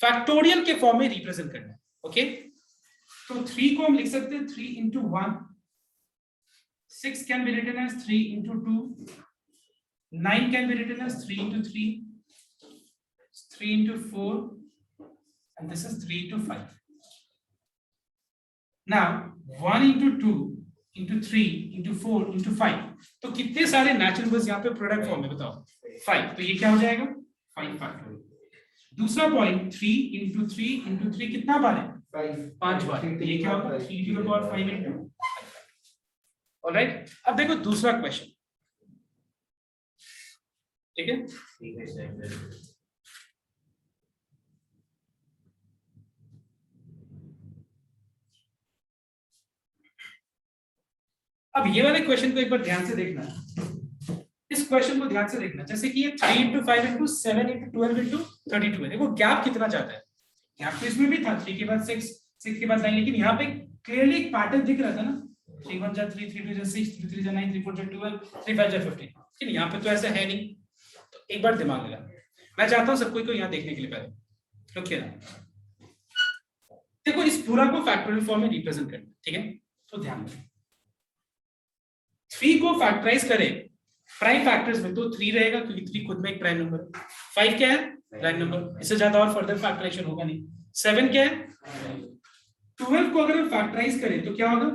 Speaker 1: फैक्टोरियल के फॉर्म में रिप्रेजेंट करना है। ओके, तो 3 को हम लिख सकते हैं 3 into 1, 6 can be written as 3 into 2, 9 can be written as 3 into 3, 3 into 4, and this is 3 into 5. Now 1 into 2 into 3 into 4 into 5, तो कितने सारे नेचुरल नंबर्स यहाँ पे प्रोडक्ट फॉर्म में बताओ, 5। तो ये क्या हो जाएगा, 5 फैक्टोरियल। दूसरा पॉइंट 3 into 3 into 3 कितना बार है, 5 बार। तो ये क्या होगा, 3 to the power 5 into 5। Alright, अब देखो दूसरा क्वेश्चन, ठीक है।
Speaker 5: ठीक है सर।
Speaker 1: अब ये वाले क्वेश्चन को एक बार ध्यान से देखना, इस क्वेश्चन को ध्यान से देखना। जैसे कि ये 3 into 5 into 7 into 12 into 32 है। देखो गैप कितना जाता है, गैप तो इसमें भी था, 3 के बाद 6, 6 के बाद 9, लेकिन यहाँ पे क्लियरली एक पैटर्न दिख रहा था ना, 3 1 जा 3, 3 2 जा 6, 3 3 जा 9, 3 4 जा 12, 3 5 जा 15। लेकिन यहाँ पे तो ऐसा है नहीं। तो एक बार दिमाग लगा, मैं चाहता हूँ सब कोई को यहाँ देखने के लिए पहले रुकिए ना। देखो इस पूरा को फैक्टोरियल फॉर्म में रिप्रेजेंट करना, ठीक है। तो ध्यान रखें, 3 को फैक्टराइज करें प्राइम फैक्टर्स में तो 3 रहेगा, क्योंकि 3 खुद में एक प्राइम नंबर। 5 क्या है, प्राइम नंबर, इससे ज्यादा और फर्दर फैक्टराइजेशन होगा नहीं। 7 क्या है, 12 को अगर हम फैक्टराइज करें तो क्या होगा,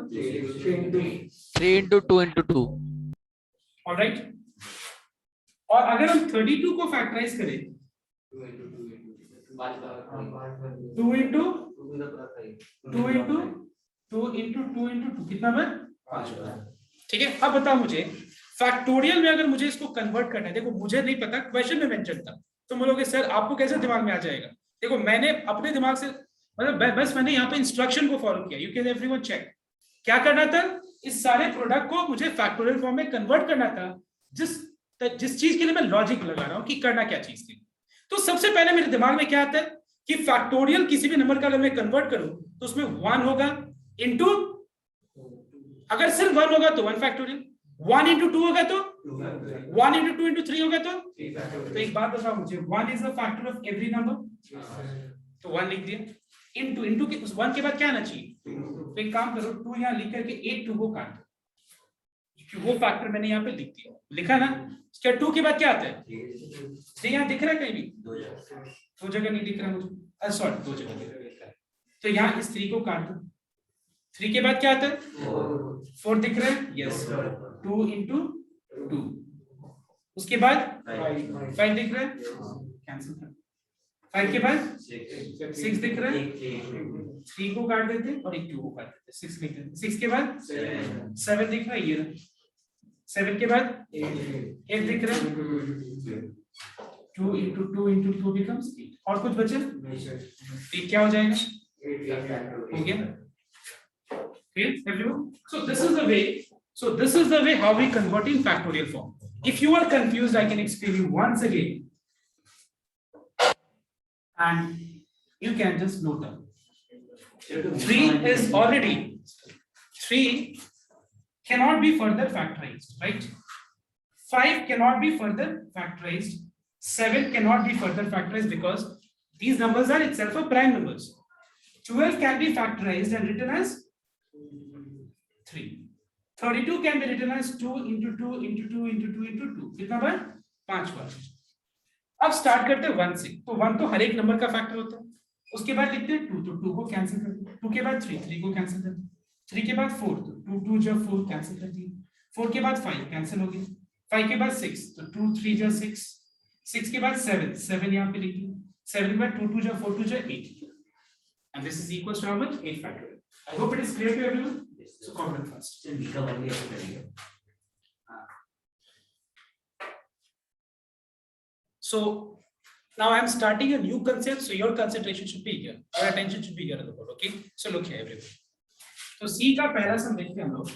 Speaker 2: 3 into 2 into 2।
Speaker 1: ऑलराइट, और अगर हम 32 को फैक्टराइज करें 2 into 2 कितना बार, 5 बार। ठीक है, अब बताओ मुझे फैक्टोरियल में अगर मुझे इसको कन्वर्ट करना है, देखो मुझे नहीं पता, क्वेश्चन में मेंशन था, तो बोलोगे सर आपको कैसे दिमाग में आ जाएगा। देखो मैंने अपने दिमाग से, मतलब बस मैंने यहाँ पे इंस्ट्रक्शन को फॉलो किया। यू कैन एवरीवन चेक, क्या करना था, इस सारे प्रोडक्ट को मुझे फैक्टोरियल फॉर्म में कन्वर्ट करना था, जिस तो जिस चीज के लिए मैं लॉजिक लगा रहा हूं कि करना क्या चीज थी, तो सबसे पहले मेरे दिमाग में क्या आता है कि फैक्टोरियल किसी भी नंबर का अगर मैं कन्वर्ट करूं तो उसमें 1 होगा इनटू, अगर सिर्फ 1 होगा तो 1 फैक्टोरियल, 1 इंटू 2 होगा तो 1 इंटू 2 इंटू 3 होगा तो एक बात बताओ मुझे, 1 is the factor of every number, तो 1 लिख दिया। इंटू के उस 1 के बाद क्या आना चाहिए, तो एक काम करो 2 यहाँ लिख करके एक 2 को काट दो, क्योंकि वो फैक्टर मैंने यहाँ पे लिख दिया, लिखा ना। क्या 2 के बाद क्या आता है, तो यहाँ दिख रहा है कहीं भी, 2 जगह नहीं दिख रहा मुझे, सॉरी 2 जगह दिख रहा है, तो यहाँ इस 3 को काट दो। 3 के बाद क्या आता है, 4 दिख रहा है, यस, 2 इंटू 2, उसके बाद 5 दिख रहा है, कैंसिल कर, 5 के बाद 6 दिख रहा है, 3 को काट देते और एक 2 को काट देते, 6 लिख देते, 6 के बाद 7 दिख रहा है, ये 7 के बाद 8 दिख रहा है, 2 इंटू 2 इंटू 2 becomes 8, और कुछ बचे, ये क्या हो जाएगा, हो गया। Clear, everyone? So this is the way how we convert in factorial form. If you are confused, I can explain you once again, and you can just note down. 3 cannot be further factorized, right? 5 cannot be further factorized. 7 cannot be further factorized because these numbers are itself a prime numbers. 12 can be factorized and written as 3. 32 can be written as 2 into 2 into 2 into 2 into 2. कितना बार, 5 बार। अब स्टार्ट करते हैं 1 से, तो 1 तो हर एक नंबर का फैक्टर होता है, उसके बाद लिखते हैं 2, तो 2 को कैंसिल कर दिया, 2 के बाद 3 को कैंसिल कर दिया, 3 के बाद 4, तो 2 2 जब 4 कैंसिल कर दिया, 4 के बाद 5 कैंसिल हो गया, 5 के बाद 6, तो 2 3 जब 6, 6 के बाद 7 यहाँ पे लिख दिया, 7 के बाद 2 2 जब 4 2 जब 8, and this is equals to how much, 8 factorial. I hope it is clear to everyone. So comment first. So now I am starting a new concept, so your concentration should be here, your attention should be here on the board, okay? So look here everyone. So C का पहला सम देखते हैं हम लोग,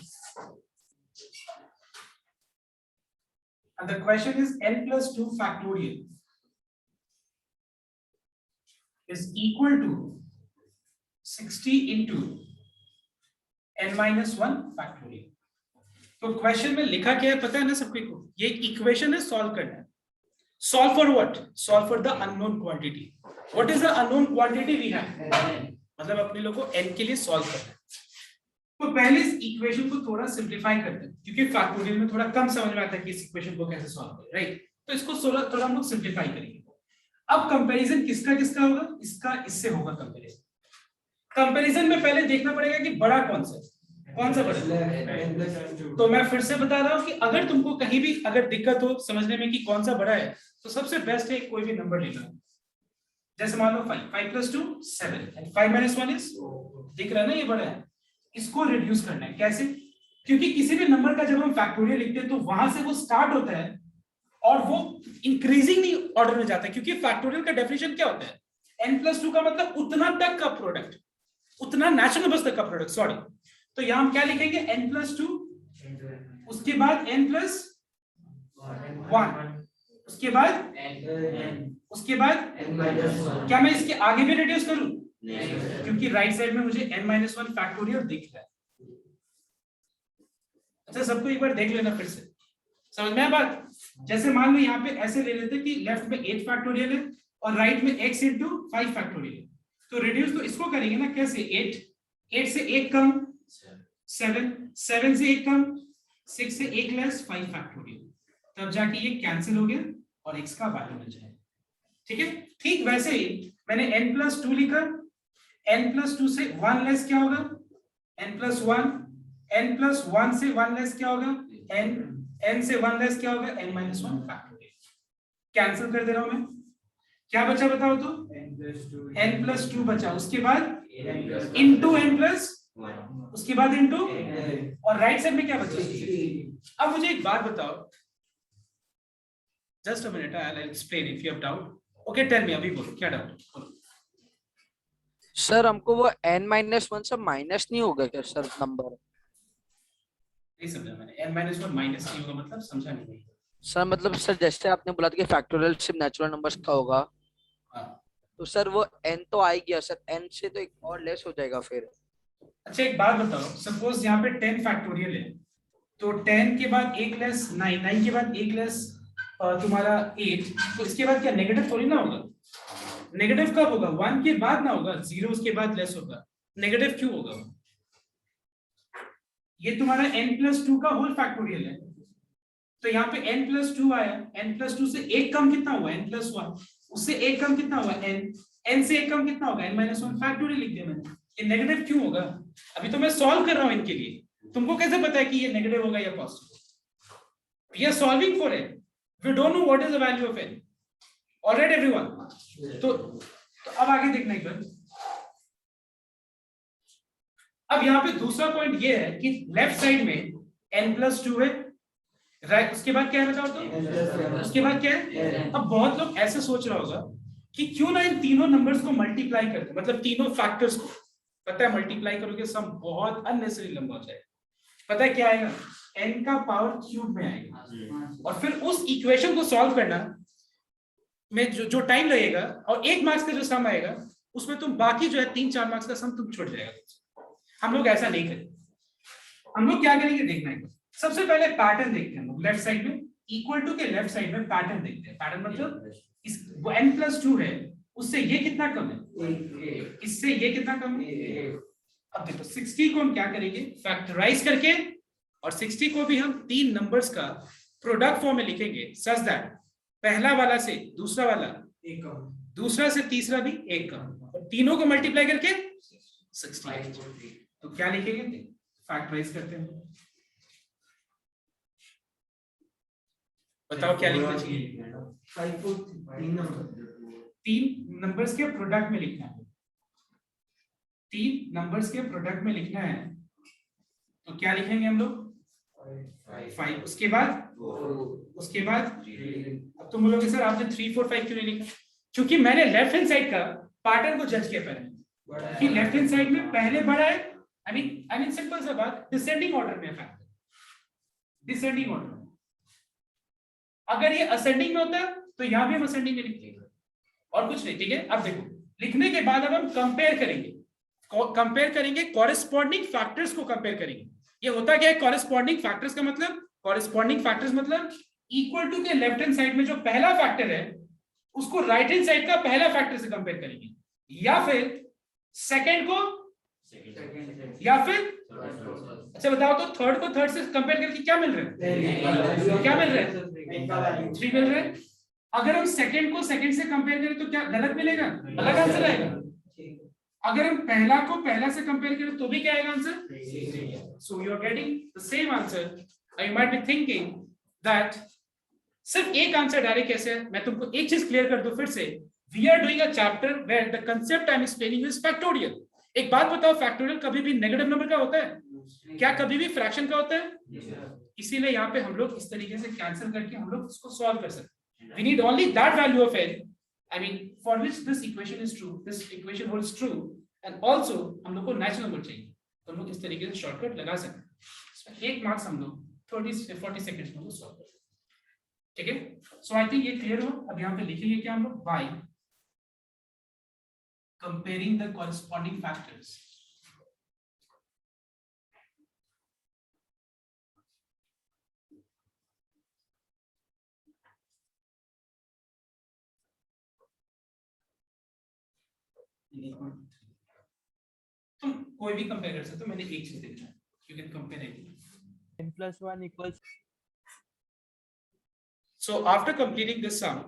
Speaker 1: and the question is n plus 2 factorial is equal to 60 into n minus 1 factorial. तो क्वेश्चन में लिखा क्या है पता है ना सबको, ये एक इक्वेशन है, सॉल्व करना है। Solve for what, solve for the unknown quantity. What is the unknown quantity we have, मतलब अपने लोगों को n के लिए सॉल्व करना है। तो पहले इस इक्वेशन को थोड़ा सिंपलीफाई करते हैं, क्योंकि फैक्टोरियल में थोड़ा कम समझ में आता है कि इस इक्वेशन को कैसे सॉल्व करें, राइट? तो इसको थोड़ा हम लोग सिंपलीफाई करेंगे। अब कंपैरिजन किसका किसका होगा, इसका इससे होगा कंपैरिजन। कंपैरिजन में पहले देखना पड़ेगा कि बड़ा कौन सा बड़ा। तो मैं फिर से बता रहा हूं कि अगर तुमको कहीं भी अगर दिक्कत हो समझने में कि कौन सा बड़ा है, तो सबसे बेस्ट है कोई भी नंबर लेना। जैसे मान लो 5 plus 2 7 and 5 minus 1 is, दिख रहा है ना ये बड़ा है, इसको रिड्यूस करना है। कैसे? क्योंकि किसी भी नंबर का जब हम फैक्टोरियल लिखते हैं तो वहां से वो स्टार्ट होता है और वो इंक्रीजिंग ऑर्डर में जाता है, क्योंकि फैक्टोरियल का डेफिनेशन क्या होता है, n plus 2 का मतलब उतना तक का प्रोडक्ट, उतना नेचुरल नंबर्स तक का प्रोडक्ट, सॉरी। तो यहां हम क्या लिखेंगे, n plus 2, उसके बाद n plus 1, उसके बाद क्या मैं इसके आगे भी रिड्यूस करूं? क्योंकि राइट साइड में मुझे n minus 1 फैक्टोरियल दिख रहा है। अच्छा सबको एक बार देख लेना फिर से, समझ में आया बात? जैसे मान लो यहाँ पे ऐसे ले लेते कि लेफ्ट में 8 फैक्टोरियल है और राइट में x into 5 फैक्टोरियल है, तो रिड्यूस तो इसको करेंगे ना कैसे, 8 से 1 कम 7 से 1 कम 6 से 1 लेस 5 फैक्टोरियल, तब जाके ये कैंसिल हो गया और x का वैल्यू मिल जाएगा। ठीक है, ठीक वैसे ही मैंने n plus 2 लिखा, n plus 2 से 1 लेस क्या होगा, n plus 1, n plus 1 से 1 लेस क्या होगा, n से 1 लेस क्या होगा, n minus 1 फैक्टोरियल। कैंसिल कर दे रहा हूं मैं, क्या बचा बताओ तो, n plus 2 बचा, उसके बाद into n plus, उसके बाद into, और राइट साइड में क्या बचा। अब मुझे एक बात बताओ, just a minute, I will explain if you have doubt. Okay tell me, अभी बोलो क्या डाउट।
Speaker 2: सर हमको वो n-1 से माइनस नहीं होगा क्या सर नंबर?
Speaker 1: नहीं समझा मैंने, n-1 माइनस नहीं होगा मतलब समझा नहीं।
Speaker 2: सर मतलब सर जैसे आपने बोला था कि फैक्टोरियल सिर्फ नेचुरल नंबर्स का होगा,
Speaker 1: हाँ।
Speaker 2: तो सर वो n तो आ ही गया सर, n से तो एक और लेस हो जाएगा फिर।
Speaker 1: अच्छा एक बात बताओ, सपोज यहाँ पे 10 फैक्टोरियल है, तो 10 के बाद एक लेस 9, 9 के बाद एक लेस तुम्हारा 8, तो इसके बाद क्या नेगेटिव थोड़ी ना होगा? नेगेटिव कब होगा? 1 के बाद ना होगा, 0 उसके बाद लेस होगा। नेगेटिव क्यों होगा? ये तुम्हारा n+2 का होल फैक्टोरियल है, तो यहाँ पे n+2 आया, n+2 से एक कम कितना हुआ? n+1, उससे एक कम कितना हुआ? n से एक कम कितना होगा? n-1 फैक्टोरियल लिख दिया मैंने। ये नेगेटिव क्यों होगा? अभी तो मैं सॉल्व कर रहा हूं इनके लिए, तुमको कैसे पता है कि ये नेगेटिव होगा या positive? We are solving for n, we don't know what is the value of n। Alright everyone? तो अब आगे देखना एक बार। अब यहाँ पे दूसरा पॉइंट ये है कि लेफ्ट साइड में n+2 है, राइट, उसके बाद क्या है बताओ तो? उसके बाद क्या है? अब बहुत लोग ऐसे सोच रहा होगा कि क्यों ना इन तीनों नंबर्स को मल्टीप्लाई करते, मतलब तीनों फैक्टर्स को। पता है मल्टीप्लाई करोगे सम बहुत अननेसेसरी लंबा हो जाएगा। पता है क्या आएगा? n का पावर क्यूब में आएगा, और फिर उस इक्वेशन को सॉल्व करना में जो टाइम लगेगा, और 1 मार्क्स का जो सम आएगा उसमें तुम बाकी जो है 3-4 मार्क्स का सम तुम छोड़ जाएगा। हम लोग ऐसा नहीं करेंगे। हम लोग क्या करेंगे देखना है। सबसे पहले पैटर्न देखते हैं हम लोग। लेफ्ट साइड में इक्वल टू के लेफ्ट साइड में पैटर्न देखते हैं। पैटर्न मतलब इस n+2 है, उससे ये कितना कम है, इससे ये कितना कम है। अब देखो 60 को हम क्या करेंगे? फैक्टराइज करके, और 60 को भी हम 3 नंबर्स का प्रोडक्ट फॉर्म में लिखेंगे, सच दैट पहला वाला से दूसरा वाला एक कम, दूसरा से तीसरा भी एक कम, और तीनों को मल्टीप्लाई करके 60। तो क्या लिखेंगे? फैक्टराइज करते हैं, बताओ क्या लिखना चाहिए? 3 नंबर्स के प्रोडक्ट में लिखना है। 3 नंबर्स के प्रोडक्ट में लिखना है, तो क्या लिखेंगे हम लोग? 5। उसके बाद अब तुम बोलोगे सर आपने 3, 4, 5 क्यों नहीं लिखा? क्योंकि मैंने लेफ्ट हैंड साइड का पैटर्न को जज किया पहले कि लेफ्ट हैंड साइड में पहले बड़ा है। आई मीन सिंपल सा बात, डिसेंडिंग ऑर्डर में फैक्टर, डिसेंडिंग ऑर्डर। अगर ये असेंडिंग में होता तो यहां भी हम असेंडिंग में लिखते हैं, और कुछ नहीं। ठीक है, अब देखो लिखने के बाद अब हम कंपेयर करेंगे कॉरेस्पॉन्डिंग फैक्टर्स को कंपेयर करेंगे। ये होता क्या है कॉरेस्पॉन्डिंग फैक्टर्स का मतलब? कॉरेस्पॉन्डिंग फैक्टर्स मतलब इक्वल टू के लेफ्ट हैंड साइड में जो पहला फैक्टर है उसको राइट हैंड साइड का पहला फैक्टर से कंपेयर करेंगे, या फिर सेकंड को, या फिर अच्छा बताओ तो थर्ड को थर्ड से कंपेयर करके क्या मिल रहा है? क्या मिल रहा है? 3 मिल रहा है। अगर हम सेकंड को सेकंड से कंपेयर करें तो क्या गलत मिलेगा? अलग आंसर आएगा। अगर हम पहला को पहला से कंपेयर करें तो भी क्या आएगा answer? So you are getting the same answer. You might be thinking that सिर्फ एक आंसर डायरेक्ट कैसे है? मैं तुमको एक चीज क्लियर कर दूं फिर से। We are doing a chapter where the concept I am explaining is factorial. एक बात बताओ, फैक्टोरियल कभी भी नेगेटिव नंबर का होता है क्या? कभी भी फ्रैक्शन का होता है? इसीलिए यहाँ पे हम लोग इस तरीके से कैंसिल करके हम लोग इसको सॉल्व कर सकते हैं। We need only that value of n, I mean for which this equation is true, this equation holds true, and also हम लोग को नेचुरल नंबर चाहिए, तो हम लोग इस तरीके से शॉर्टकट लगा सकते हैं। इसमें 1 मार्क्स हम लोग 30 से 40 सेकंड्स में सॉल्व कर सकते हैं। ठीक है, सो आई थिंक ये क्लियर हो। अब यहाँ पे लिखेंगे क्या हम लोग? By comparing the corresponding factors. तुम कोई भी कंपेयर कर सकते हो, मैंने एक चीज देखना है, you can compare anything.
Speaker 6: n+1 equals
Speaker 1: So after completing this sum,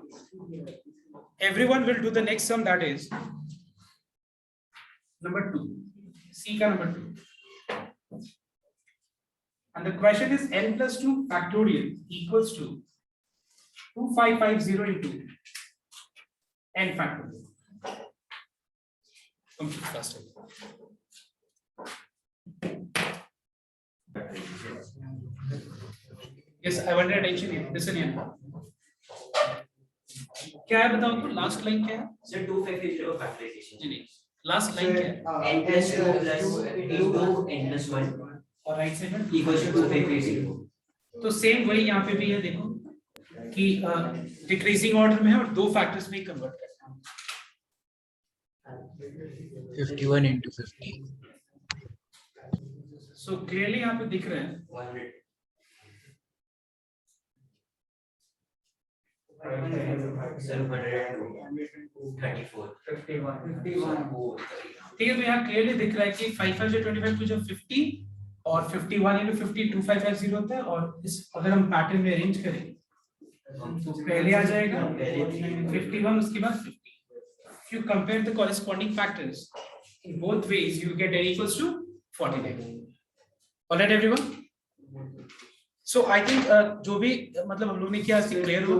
Speaker 1: everyone will do the next sum, that is number 2, C ka number 2, and the question is n+2 factorial equals to 2550 into n factorial. Complete faster. Yes, I wanted attention here. Listen here. क्या है बताओ तो? लास्ट लाइन क्या है?
Speaker 5: Sir, 2 factorial of factorization.
Speaker 1: जी नहीं, लास्ट लाइन क्या है?
Speaker 5: n+2 plus into n+1
Speaker 1: और राइट साइड में
Speaker 5: equals to 2 factorial.
Speaker 1: तो सेम वही यहाँ पे भी है, देखो कि डिक्रीजिंग ऑर्डर में है और 2 फैक्टर्स में कन्वर्ट करना है।
Speaker 8: 51 into 50.
Speaker 1: सो क्लियरली यहाँ पे दिख रहे हैं
Speaker 5: 34.
Speaker 4: 51.
Speaker 1: ठीक है, तो यहाँ क्लियरली दिख रहा है कि 5 5 जो 25 की जो 50 और 51 into 50 2550 होता है, और इस अगर हम पैटर्न में अरेंज करें तो पहले आ जाएगा 51, उसके बाद 50. If you compare the corresponding factors in both ways, you get n equals to 49. All right, everyone? So I think जो भी मतलब हम लोग ने किया क्लियर हो,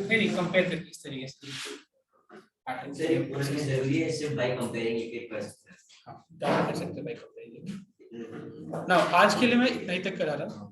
Speaker 1: नहीं कंपेयर करके इस तरीके से पैटर्न
Speaker 5: सर ये पूरा नहीं जरूरी है, सिर्फ बाय कंपेयरिंग एक कर सकते हैं।
Speaker 1: हाँ, कर सकते हैं by comparing. Now आज के लिए मैं इतना ही तक करा रहा हूँ.